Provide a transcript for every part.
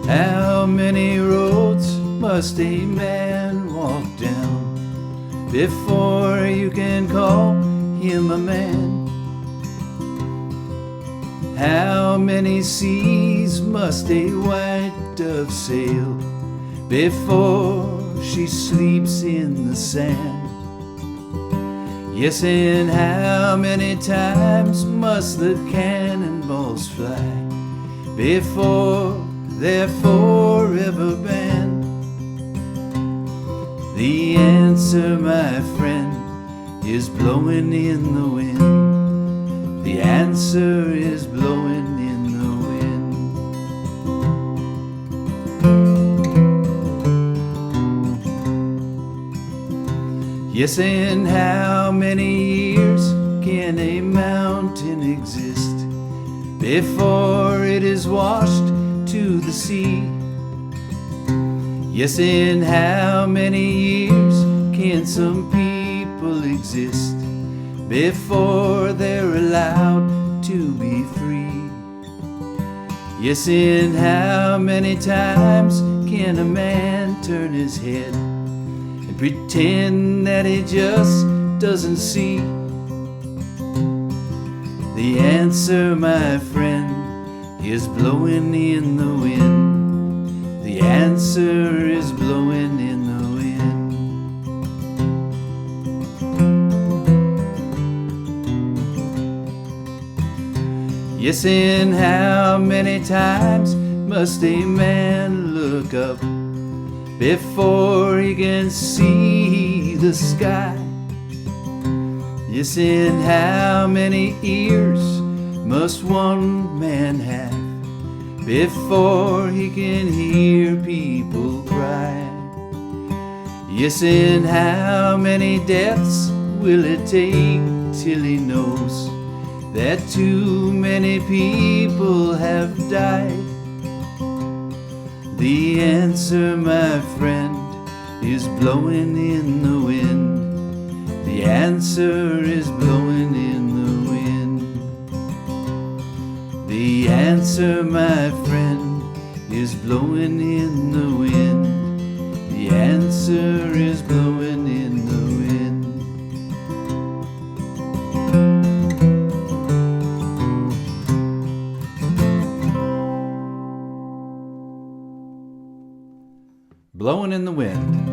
How many roads must a man walk down before you can call him a man? How many seas must a white dove sail before she sleeps in the sand? Yes, and how many times must the cannonballs fly before they're forever banned? The answer, my friend, is blowing in the wind. The answer is blowing in the wind. Yes, and how many years can a mountain exist before it is washed to the sea? Yes, and how many years can some people exist before they're allowed to be free? Yes, and how many times can a man turn his head and pretend that he just doesn't see? The answer, my friend, is blowing in the wind. The answer is blowing in the wind. Yes, and how many times must a man look up before he can see the sky? Yes, and how many ears must one man have before he can hear people cry? Yes, and how many deaths will it take till he knows that too many people have died? The answer, my friend, is blowing in the wind. The answer is blowing in the wind. The answer, my friend, is blowing in the wind. The answer is blowing in the wind. Blowin' in the Wind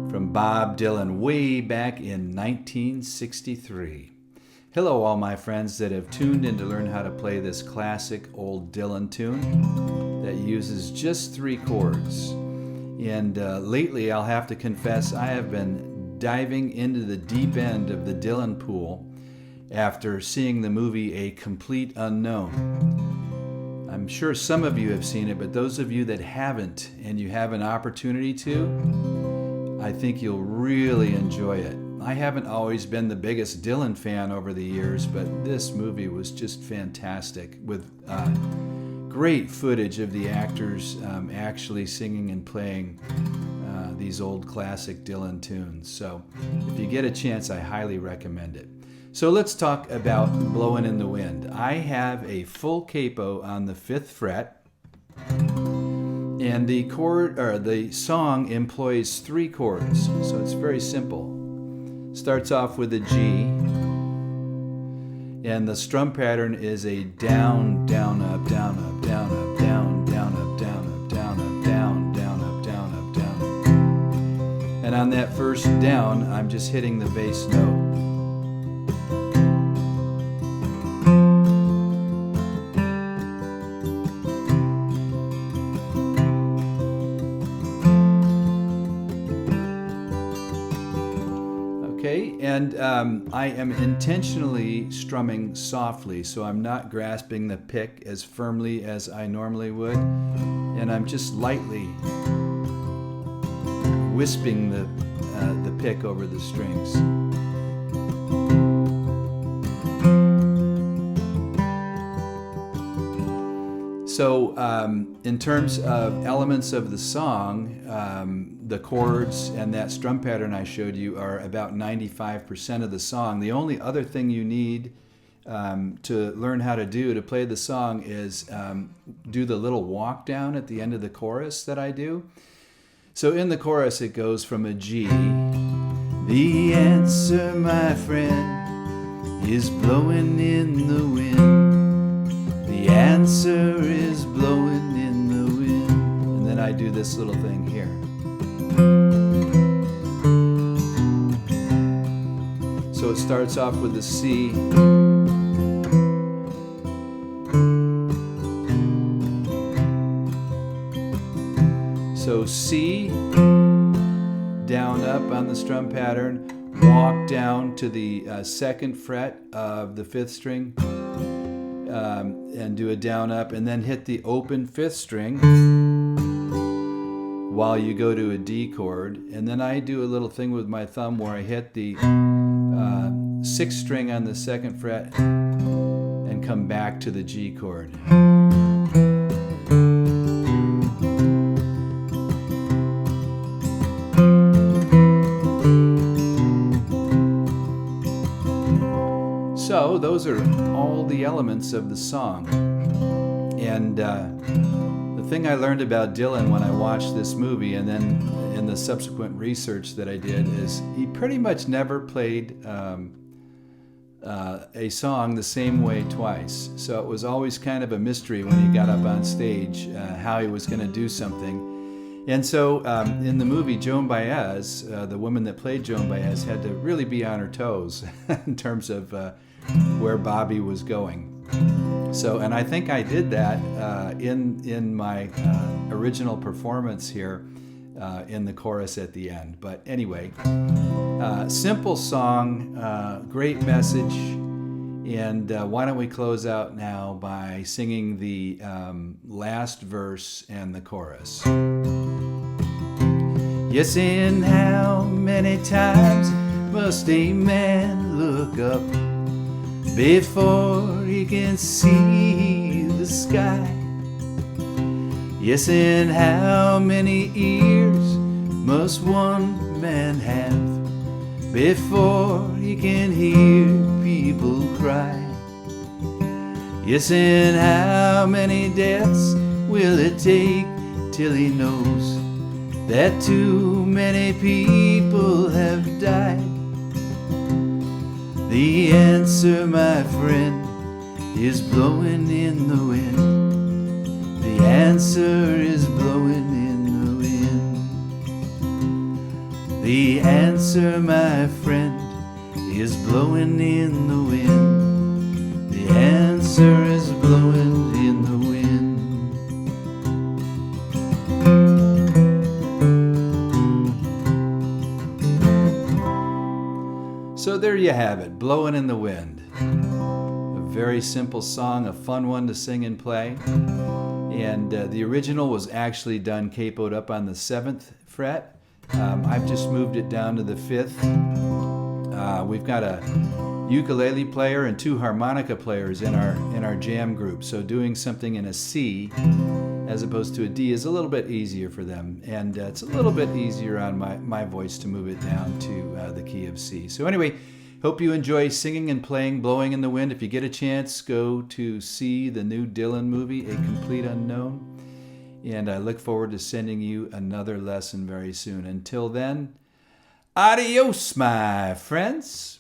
from Bob Dylan way back in 1963. Hello, all my friends that have tuned in to learn how to play this classic old Dylan tune that uses just 3 chords. And lately, I'll have to confess, I have been diving into the deep end of the Dylan pool after seeing the movie A Complete Unknown. I'm sure some of you have seen it, but those of you that haven't and you have an opportunity to, I think you'll really enjoy it. I haven't always been the biggest Dylan fan over the years, but this movie was just fantastic with great footage of the actors actually singing and playing these old classic Dylan tunes. So if you get a chance, I highly recommend it. So let's talk about Blowin' in the Wind. I have a full capo on the 5th fret, and the song employs 3 chords, so it's very simple. Starts off with a G, and the strum pattern is a down, down, up, down, up, down, up, down, down, up, down, up, down, up, down, down, up, down, up, down, up. And on that first down, I'm just hitting the bass note. And I am intentionally strumming softly, so I'm not grasping the pick as firmly as I normally would, and I'm just lightly wisping the pick over the strings. So in terms of elements of the song, the chords and that strum pattern I showed you are about 95% of the song. The only other thing you need to learn how to play the song is do the little walk down at the end of the chorus that I do. So in the chorus it goes from a G. The answer, my friend, is blowing in the wind. The answer is blowing in the wind. And then I do this little thing here. So it starts off with a C. So C, down up on the strum pattern, walk down to the 2nd fret of the 5th string, and do a down up, and then hit the open 5th string while you go to a D chord. And then I do a little thing with my thumb where I hit the 6th string on the 2nd fret and come back to the G chord. So those are all the elements of the song. And the thing I learned about Dylan when I watched this movie, and then in the subsequent research that I did, is he pretty much never played a song the same way twice. So it was always kind of a mystery when he got up on stage how he was going to do something. And so in the movie, Joan Baez, the woman that played Joan Baez, had to really be on her toes in terms of where Bobby was going. So, and I think I did that in my original performance here in the chorus at the end. But anyway, simple song, great message. And why don't we close out now by singing the last verse and the chorus. Yes, and how many times must a man look up before he can see the sky? Yes, and how many ears must one man have before he can hear people cry? Yes, and how many deaths will it take till he knows that too many people have died? The answer, my friend, is blowing in the wind. The answer is blowing in the wind. The answer, my friend, is blowing in the wind. The answer is blowing in the wind. So there you have it, Blowin' in the Wind. A very simple song, a fun one to sing and play. And the original was actually done capoed up on the 7th fret. I've just moved it down to the 5th. We've got a ukulele player and 2 harmonica players in our jam group. So doing something in a C as opposed to a D is a little bit easier for them. And it's a little bit easier on my voice to move it down to the key of C. So anyway, hope you enjoy singing and playing Blowing in the Wind. If you get a chance, go to see the new Dylan movie, A Complete Unknown. And I look forward to sending you another lesson very soon. Until then, adios, my friends.